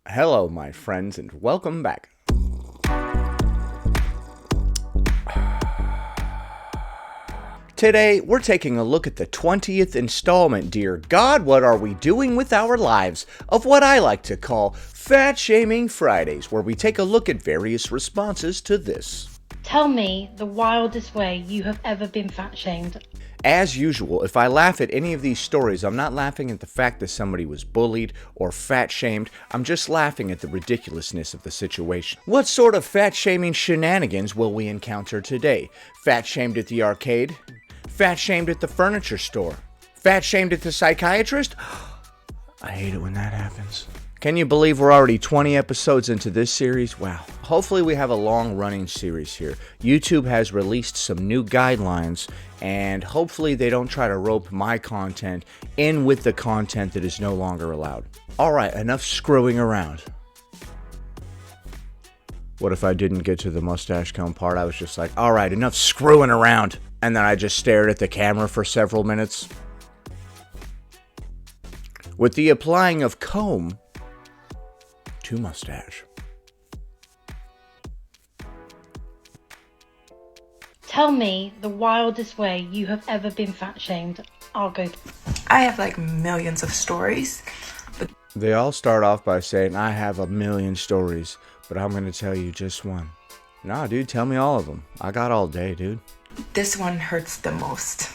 Hello, my friends, and welcome back. Today, we're taking a look at the 20th installment, dear God, what are we doing with our lives, of what I like to call Fat Shaming Fridays, where we take a look at various responses to this. Tell me the wildest way you have ever been fat shamed. As usual, if I laugh at any of these stories, I'm not laughing at the fact that somebody was bullied or fat shamed, I'm just laughing at the ridiculousness of the situation. What sort of fat shaming shenanigans will we encounter today? Fat shamed at the arcade? Fat shamed at the furniture store? Fat shamed at the psychiatrist? I hate it when that happens. Can you believe we're already 20 episodes into this series? Wow. Hopefully we have a long-running series here. YouTube has released some new guidelines, and hopefully they don't try to rope my content in with the content that is no longer allowed. Alright, enough screwing around. What if I didn't get to the mustache comb part? I was just like, alright, enough screwing around. And then I just stared at the camera for several minutes. With the applying of comb to mustache. Tell me the wildest way you have ever been fat shamed. I'll go. I have like millions of stories. They all start off by saying, I have a million stories, but I'm going to tell you just one. Nah, dude, tell me all of them. I got all day, dude. This one hurts the most.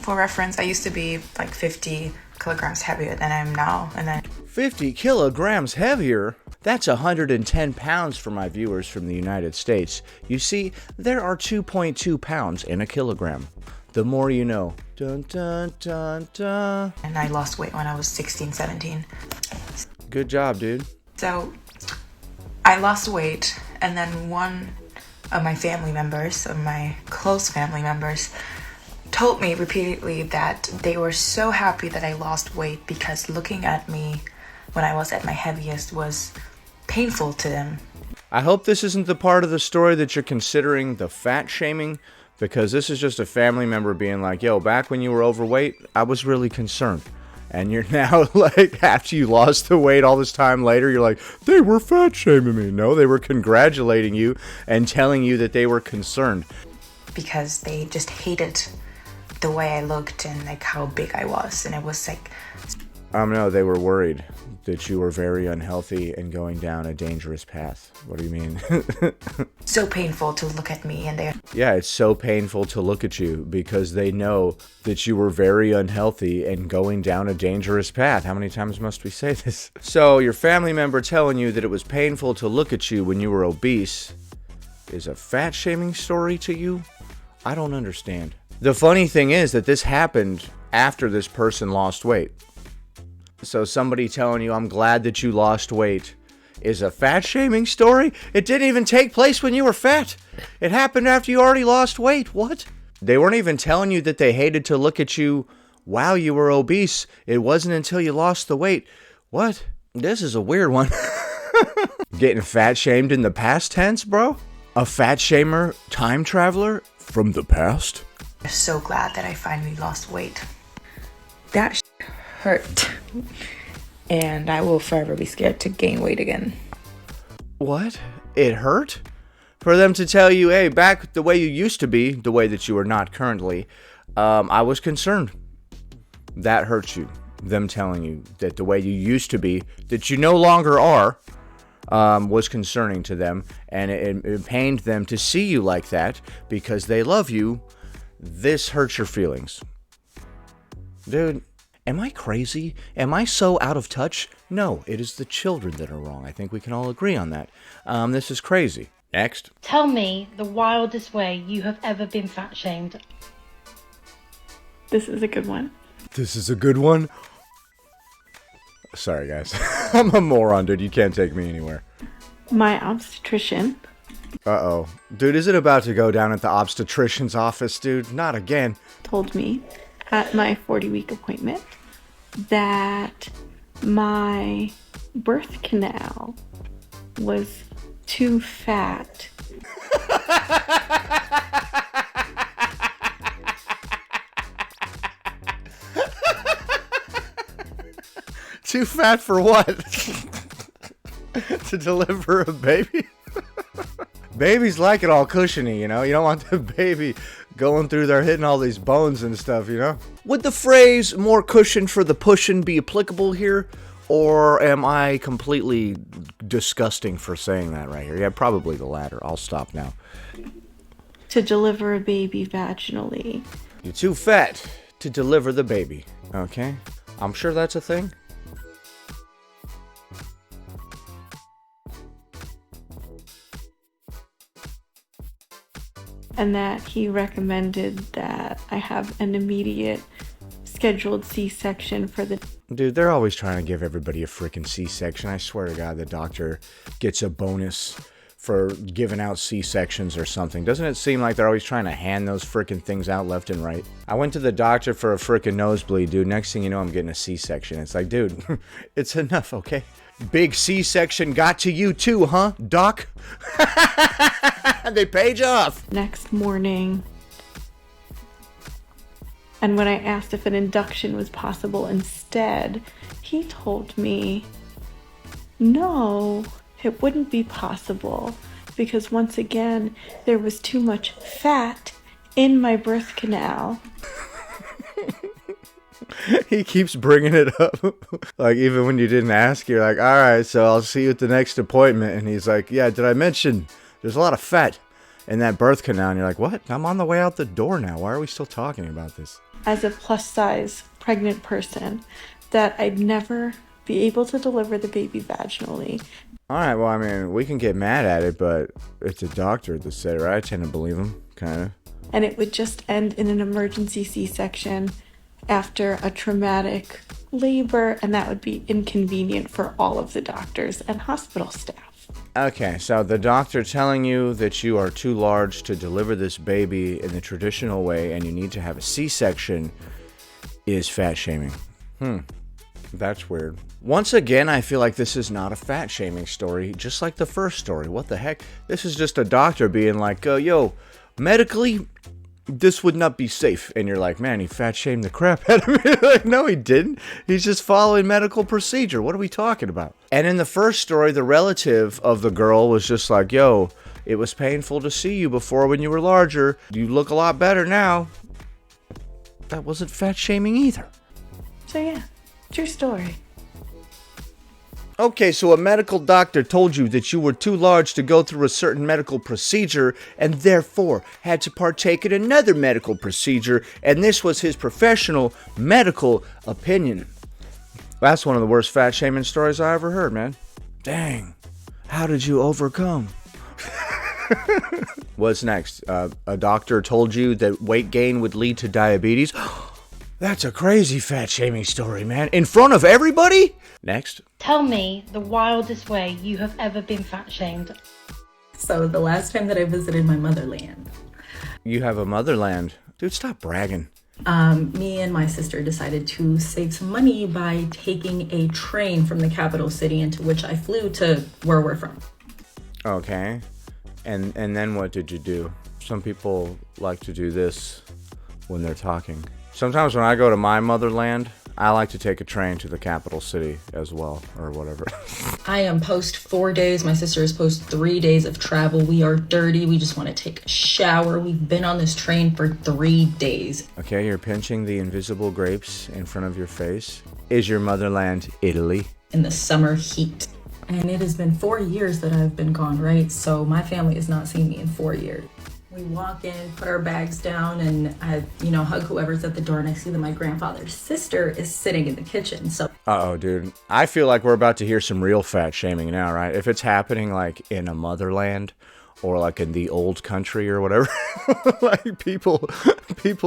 For reference, I used to be like 50 kilograms heavier than I am now. And then 50 kilograms heavier? That's 110 pounds for my viewers from the United States. You see, there are 2.2 pounds in a kilogram. The more you know. Dun, dun, dun, dun. and I lost weight when I was 16, 17. Good job, dude. So I lost weight, and then one of my family members, of my close family members, told me repeatedly that they were so happy that I lost weight because looking at me when I was at my heaviest was painful to them. I hope this isn't the part of the story that you're considering the fat shaming, because this is just a family member being like, yo, back when you were overweight, I was really concerned. And you're now like, after you lost the weight all this time later, you're like, they were fat shaming me. No, they were congratulating you and telling you that they were concerned. Because they just hated the way I looked and like how big I was, and it was like, No, they were worried that you were very unhealthy and going down a dangerous path. What do you mean? so painful to look at me, and they're Yeah, it's so painful to look at you because they know that you were very unhealthy and going down a dangerous path. How many times must we say this? So your family member telling you that it was painful to look at you when you were obese is a fat shaming story to you? I don't understand. The funny thing is that this happened after this person lost weight. So somebody telling you, I'm glad that you lost weight, is a fat shaming story? It didn't even take place when you were fat. It happened after you already lost weight. What? They weren't even telling you that they hated to look at you while you were obese. It wasn't until you lost the weight. What? This is a weird one. Getting fat shamed in the past tense, bro? A fat shamer time traveler from the past? so glad that I finally lost weight. That hurt. And I will forever be scared to gain weight again. What? It hurt? For them to tell you, hey, back the way you used to be, the way that you are not currently, I was concerned. That hurts you. Them telling you that the way you used to be, that you no longer are, was concerning to them. And it pained them to see you like that because they love you. This hurts your feelings. Dude, am I crazy? Am I so out of touch? No, it is the children that are wrong. I think we can all agree on that. This is crazy. Next. Tell me the wildest way you have ever been fat shamed. This is a good one. This is a good one. Sorry, guys. I'm a moron, dude. You can't take me anywhere. My obstetrician Uh-oh. Dude, is it about to go down at the obstetrician's office, dude? Not again. told me at my 40-week appointment that my birth canal was too fat. Too fat for what? to deliver a baby? Babies like it all cushiony, you know? You don't want the baby going through there hitting all these bones and stuff, you know? Would the phrase more cushion for the pushin' be applicable here? Or am I completely disgusting for saying that right here? Yeah, probably the latter. I'll stop now. To deliver a baby vaginally. You're too fat to deliver the baby. Okay? I'm sure that's a thing. And that he recommended that I have an immediate scheduled C-section for the... Dude, they're always trying to give everybody a freaking C-section. I swear to God, the doctor gets a bonus for giving out C-sections or something. Doesn't it seem like they're always trying to hand those freaking things out left and right? I went to the doctor for a freaking nosebleed, dude. Next thing you know, I'm getting a C-section. It's like, dude, it's enough, okay? Big C-section got to you too, huh, doc? They paid you off. Next morning. And when I asked if an induction was possible instead, he told me, no, it wouldn't be possible because once again, there was too much fat in my birth canal. He keeps bringing it up. Like, even when you didn't ask, you're like, all right, so I'll see you at the next appointment. And he's like, yeah, did I mention there's a lot of fat in that birth canal? And you're like, what? I'm on the way out the door now. Why are we still talking about this? As a plus-size pregnant person, that I'd never be able to deliver the baby vaginally. All right, well, I mean, we can get mad at it, but it's a doctor that said it, right? I tend to believe him, kind of. And it would just end in an emergency C-section after a traumatic labor, and that would be inconvenient for all of the doctors and hospital staff. Okay, so the doctor telling you that you are too large to deliver this baby in the traditional way and you need to have a C-section is fat shaming. That's weird. Once again, I feel like this is not a fat shaming story, just like the first story. What the heck? This is just a doctor being like, yo, medically, this would not be safe. And you're like, man, he fat shamed the crap out of me. Like, no, he didn't. He's just following medical procedure. What are we talking about? And in the first story, the relative of the girl was just like, yo, it was painful to see you before when you were larger. You look a lot better now. That wasn't fat shaming either. So yeah, true story. Okay, so a medical doctor told you that you were too large to go through a certain medical procedure and therefore had to partake in another medical procedure, and this was his professional medical opinion. That's one of the worst fat shaming stories I ever heard, man. Dang. How did you overcome? What's next? A doctor told you that weight gain would lead to diabetes? That's a crazy fat shaming story, man. In front of everybody? Next. Tell me the wildest way you have ever been fat shamed. So the last time that I visited my motherland. You have a motherland. Dude, stop bragging. Me and my sister decided to save some money by taking a train from the capital city into which I flew to where we're from. Okay. And then what did you do? Some people like to do this when they're talking. Sometimes when I go to my motherland, I like to take a train to the capital city as well, or whatever. I am post 4 days. My sister is post 3 days of travel. We are dirty. We just want to take a shower. We've been on this train for 3 days. Okay, you're pinching the invisible grapes in front of your face. Is your motherland Italy? In the summer heat. And it has been 4 years that I've been gone, right? So my family has not seen me in 4 years. We walk in, put our bags down, and I, hug whoever's at the door, and I see that my grandfather's sister is sitting in the kitchen. So, uh-oh, dude. I feel like we're about to hear some real fat shaming now, right? If it's happening like in a motherland or like in the old country or whatever, like people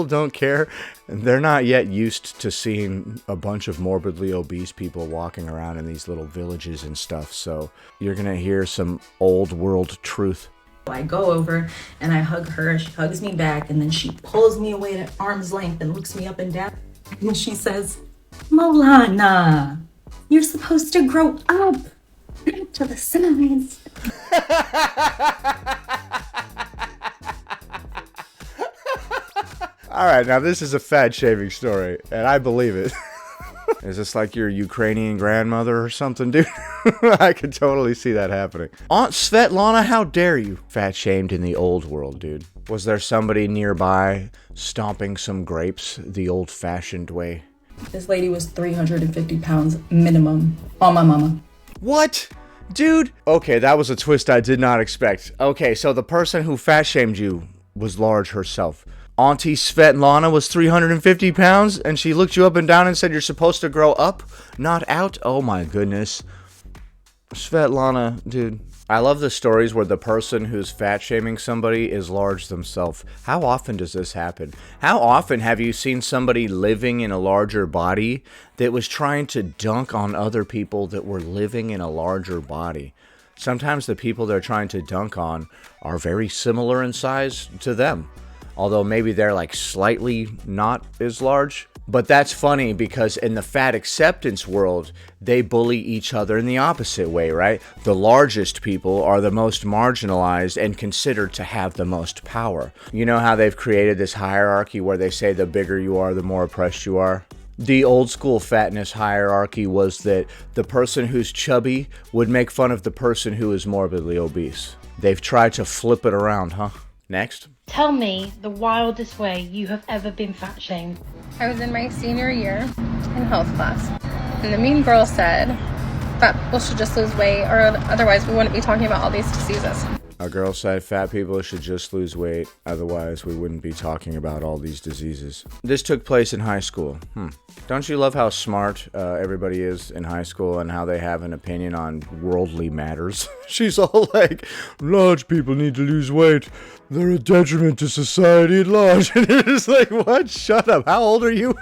don't care. And they're not yet used to seeing a bunch of morbidly obese people walking around in these little villages and stuff. So you're going to hear some old world truth. I go over and I hug her. She hugs me back, and then she pulls me away at arm's length and looks me up and down. And she says, "Molana, you're supposed to grow up to the size." All right, now this is a fat shaming story, and I believe it. Is this like your Ukrainian grandmother or something, dude? I could totally see that happening. Aunt Svetlana, how dare you? Fat shamed in the old world, dude. Was there somebody nearby stomping some grapes the old-fashioned way? This lady was 350 pounds minimum on my mama. What? Dude? Okay, that was a twist I did not expect. Okay, so the person who fat shamed you was large herself. Auntie Svetlana was 350 pounds, and she looked you up and down and said you're supposed to grow up, not out? Oh my goodness. Svetlana, dude. I love the stories where the person who's fat shaming somebody is large themselves. How often does this happen? How often have you seen somebody living in a larger body that was trying to dunk on other people that were living in a larger body? Sometimes the people they're trying to dunk on are very similar in size to them. Although maybe they're like slightly not as large. But that's funny because in the fat acceptance world, they bully each other in the opposite way, right? The largest people are the most marginalized and considered to have the most power. You know how they've created this hierarchy where they say the bigger you are, the more oppressed you are? The old school fatness hierarchy was that the person who's chubby would make fun of the person who is morbidly obese. They've tried to flip it around, huh? Next. Tell me the wildest way you have ever been fat shamed. I was in my senior year in health class, and the mean girl said fat people should just lose weight, or otherwise we wouldn't be talking about all these diseases. A girl said fat people should just lose weight, otherwise we wouldn't be talking about all these diseases. This took place in high school. Don't you love how smart everybody is in high school and how they have an opinion on worldly matters? She's all like, large people need to lose weight. They're a detriment to society at large. And you're just like, what? Shut up. How old are you?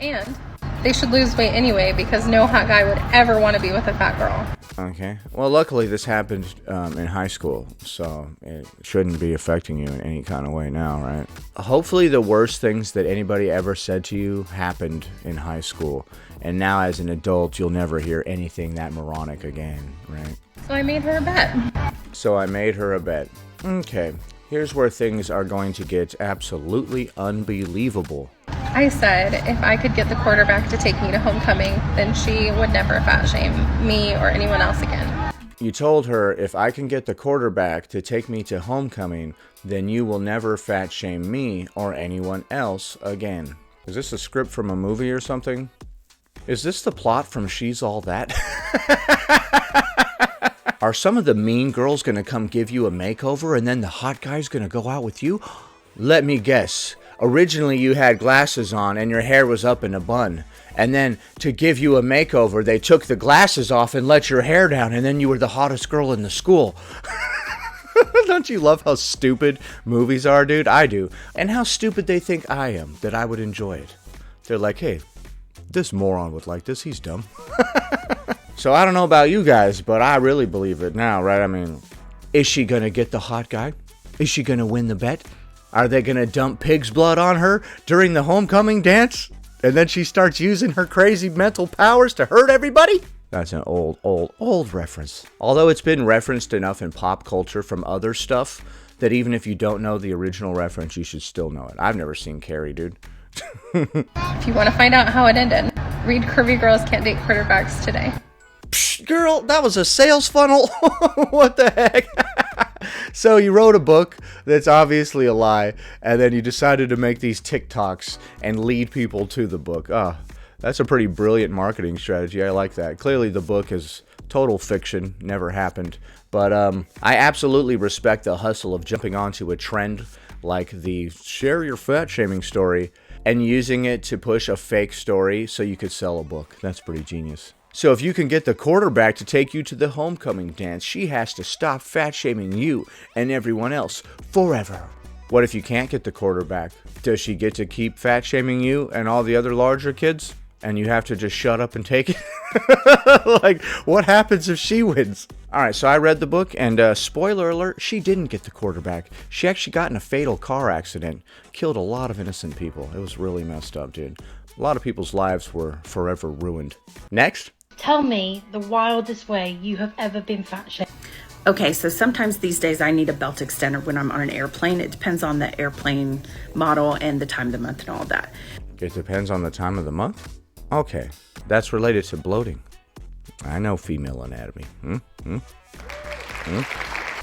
And they should lose weight anyway because no hot guy would ever want to be with a fat girl. Okay. Well, luckily this happened in high school, so it shouldn't be affecting you in any kind of way now, right? Hopefully the worst things that anybody ever said to you happened in high school, and now as an adult you'll never hear anything that moronic again, right? So I made her a bet. Okay. Here's where things are going to get absolutely unbelievable. I said if I could get the quarterback to take me to homecoming, then she would never fat shame me or anyone else again. You told her, if I can get the quarterback to take me to homecoming, then you will never fat shame me or anyone else again. Is this a script from a movie or something? Is this the plot from She's All That? Are some of the mean girls gonna come give you a makeover and then the hot guy's gonna go out with you? Let me guess. Originally you had glasses on and your hair was up in a bun. And then to give you a makeover, they took the glasses off and let your hair down and then you were the hottest girl in the school. Don't you love how stupid movies are, dude? I do. And how stupid they think I am, that I would enjoy it. They're like, hey, this moron would like this, he's dumb. So I don't know about you guys, but I really believe it now, right? I mean, is she gonna get the hot guy? Is she gonna win the bet? Are they gonna dump pig's blood on her during the homecoming dance? And then she starts using her crazy mental powers to hurt everybody? That's an old reference. Although it's been referenced enough in pop culture from other stuff that even if you don't know the original reference, you should still know it. I've never seen Carrie, dude. If you want to find out how it ended, read Curvy Girls Can't Date Quarterbacks today. Psh, girl, that was a sales funnel. What the heck? So you wrote a book that's obviously a lie, and then you decided to make these TikToks and lead people to the book. That's a pretty brilliant marketing strategy. I like that. Clearly the book is total fiction, never happened. But I absolutely respect the hustle of jumping onto a trend like the share your fat shaming story and using it to push a fake story so you could sell a book. That's pretty genius. So if you can get the quarterback to take you to the homecoming dance, she has to stop fat shaming you and everyone else forever. What if you can't get the quarterback? Does she get to keep fat shaming you and all the other larger kids? And you have to just shut up and take it? Like, what happens if she wins? Alright, so I read the book, and spoiler alert, she didn't get the quarterback. She actually got in a fatal car accident. Killed a lot of innocent people. It was really messed up, dude. A lot of people's lives were forever ruined. Next. Tell me the wildest way you have ever been fat shamed. Okay, so sometimes these days I need a belt extender when I'm on an airplane. It depends on the airplane model and the time of the month and all that. It depends on the time of the month? Okay, that's related to bloating. I know female anatomy.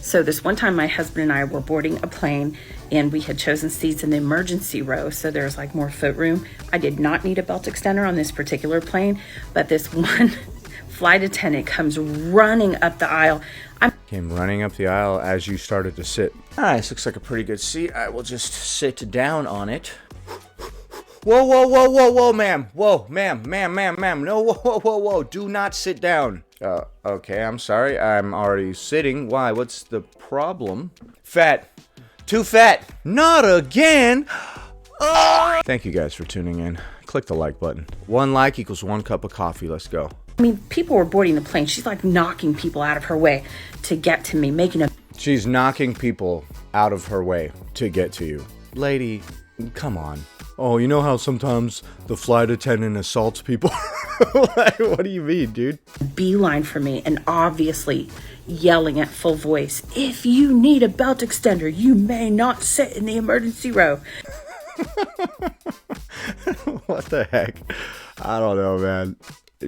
So this one time my husband and I were boarding a plane and we had chosen seats in the emergency row, so there's like more foot room. I did not need a belt extender on this particular plane, but this one flight attendant comes running up the aisle. Came running up the aisle as you started to sit. All right, this looks like a pretty good seat. I will just sit down on it. Whoa, whoa, whoa, whoa, whoa, ma'am. Whoa, ma'am. No, whoa, whoa, whoa, whoa. Do not sit down. Okay, I'm sorry. I'm already sitting. Why? What's the problem? Fat. Too fat. Not again. Thank you guys for tuning in. Click the like button. 1 like equals 1 cup of coffee. Let's go. I mean, people were boarding the plane. She's like knocking people out of her way to get to me, making a... She's knocking people out of her way to get to you. Lady, come on. Oh, you know how sometimes the flight attendant assaults people? Like, what do you mean, dude? beeline for me and obviously yelling at full voice, "If you need a belt extender, you may not sit in the emergency row." What the heck? I don't know, man.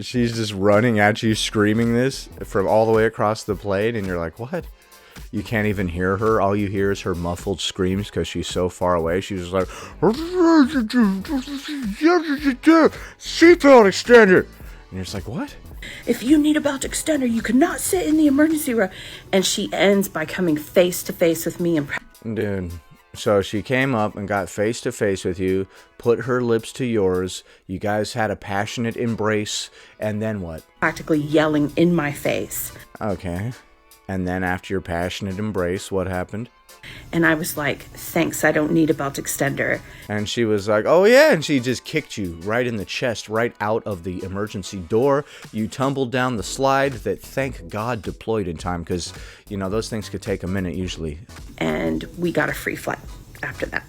She's just running at you, screaming this from all the way across the plane, and you're like, what? You can't even hear her. All you hear is her muffled screams because she's so far away. She's just like, seatbelt extender. And you're just like, what? "If you need a belt extender, you cannot sit in the emergency row." And she ends by coming face to face with me and Dude. So she came up and got face to face with you, put her lips to yours. You guys had a passionate embrace. And then what? practically yelling in my face. Okay. And then after your passionate embrace, what happened? And I was like, "Thanks, I don't need a belt extender." And she was like, oh yeah, and she just kicked you right in the chest, right out of the emergency door. You tumbled down the slide that, thank God, deployed in time, because, you know, those things could take a minute usually. And we got a free flight after that.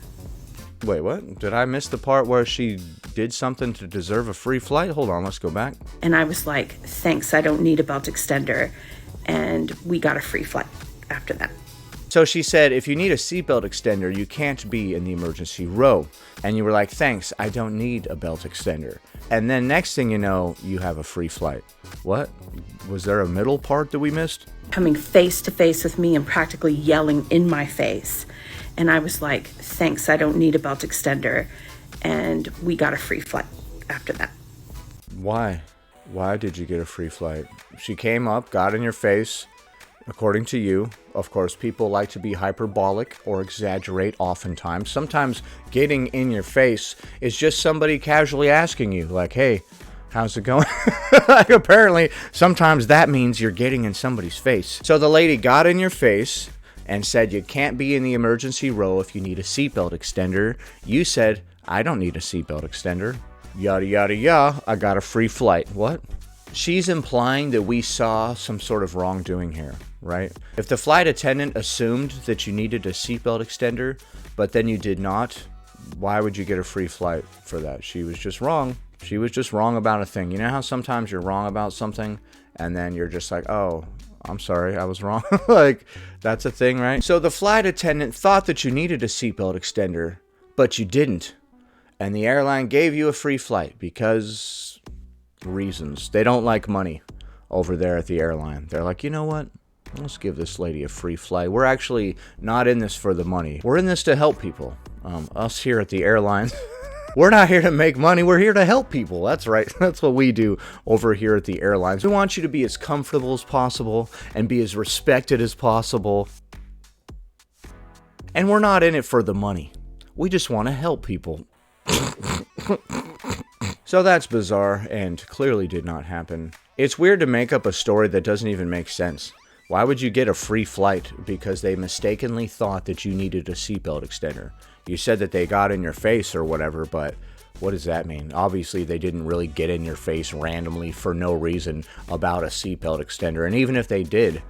Wait, what? Did I miss the part where she did something to deserve a free flight? Hold on, let's go back. And I was like, "Thanks, I don't need a belt extender." And we got a free flight after that. So she said, if you need a seatbelt extender, you can't be in the emergency row. And you were like, thanks, I don't need a belt extender. And then next thing you know, you have a free flight. What? Was there a middle part that we missed? Coming face to face with me and practically yelling in my face. And I was like, "Thanks, I don't need a belt extender." And we got a free flight after that. Why? Why did you get a free flight? She came up, got in your face. According to you, of course, people like to be hyperbolic or exaggerate oftentimes. Sometimes getting in your face is just somebody casually asking you, like, hey, how's it going? Like, apparently, sometimes that means you're getting in somebody's face. So the lady got in your face and said you can't be in the emergency row if you need a seatbelt extender. You said, I don't need a seatbelt extender. Yada, yada, yada. I got a free flight. What? She's implying that we saw some sort of wrongdoing here, right? If the flight attendant assumed that you needed a seatbelt extender, but then you did not, why would you get a free flight for that? She was just wrong. She was just wrong about a thing. You know how sometimes you're wrong about something and then you're just like, oh, I'm sorry, I was wrong. Like, that's a thing, right? So the flight attendant thought that you needed a seatbelt extender, but you didn't. And the airline gave you a free flight because reasons. They don't like money over there at the airline. They're like, you know what? Let's give this lady a free flight. We're actually not in this for the money. We're in this to help people. Us here at the airline, we're not here to make money. We're here to help people. That's right. That's what we do over here at the airlines. We want you to be as comfortable as possible and be as respected as possible. And we're not in it for the money. We just want to help people. So that's bizarre and clearly did not happen. It's weird to make up a story that doesn't even make sense. Why would you get a free flight because they mistakenly thought that you needed a seatbelt extender? You said that they got in your face or whatever, but what does that mean? Obviously, they didn't really get in your face randomly for no reason about a seatbelt extender. And even if they did,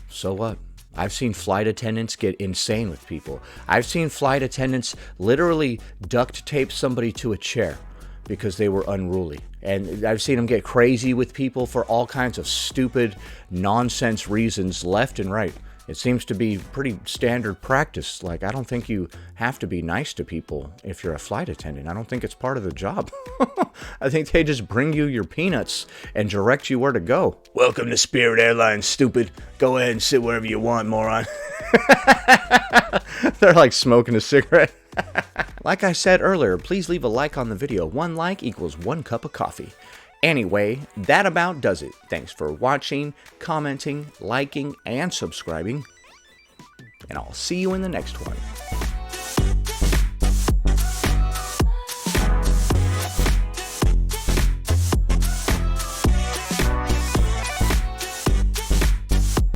so what? I've seen flight attendants get insane with people. I've seen flight attendants literally duct tape somebody to a chair because they were unruly. And I've seen them get crazy with people for all kinds of stupid, nonsense reasons left and right. It seems to be pretty standard practice. Like, I don't think you have to be nice to people if you're a flight attendant. I don't think it's part of the job. I think they just bring you your peanuts and direct you where to go. Welcome to Spirit Airlines, stupid. Go ahead and sit wherever you want, moron. They're like smoking a cigarette. Like I said earlier, please leave a like on the video. 1 like equals 1 cup of coffee. Anyway, that about does it. Thanks for watching, commenting, liking, and subscribing. And I'll see you in the next one.